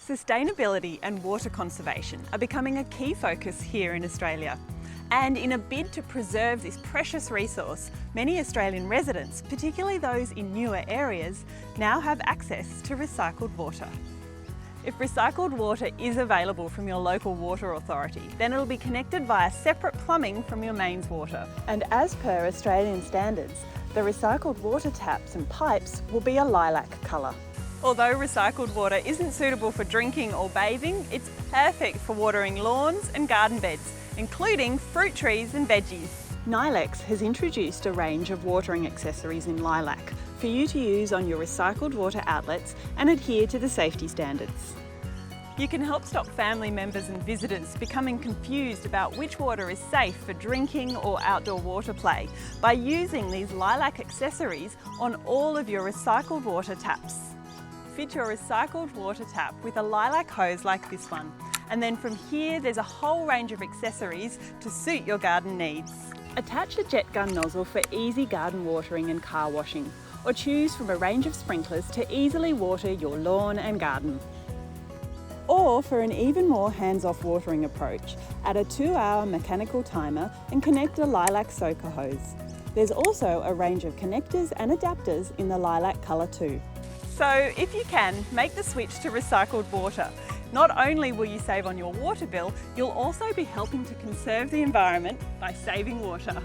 Sustainability and water conservation are becoming a key focus here in Australia. And in a bid to preserve this precious resource, many Australian residents, particularly those in newer areas, now have access to recycled water. If recycled water is available from your local water authority, then it'll be connected via separate plumbing from your mains water. And as per Australian standards, the recycled water taps and pipes will be a lilac colour. Although recycled water isn't suitable for drinking or bathing, it's perfect for watering lawns and garden beds, including fruit trees and veggies. Nylex has introduced a range of watering accessories in lilac for you to use on your recycled water outlets and adhere to the safety standards. You can help stop family members and visitors becoming confused about which water is safe for drinking or outdoor water play by using these lilac accessories on all of your recycled water taps. Fit your recycled water tap with a lilac hose like this one, and then from here there's a whole range of accessories to suit your garden needs. Attach a jet gun nozzle for easy garden watering and car washing, or choose from a range of sprinklers to easily water your lawn and garden. Or for an even more hands-off watering approach, add a 2-hour mechanical timer and connect a lilac soaker hose. There's also a range of connectors and adapters in the lilac colour too. So if you can, make the switch to recycled water. Not only will you save on your water bill, you'll also be helping to conserve the environment by saving water.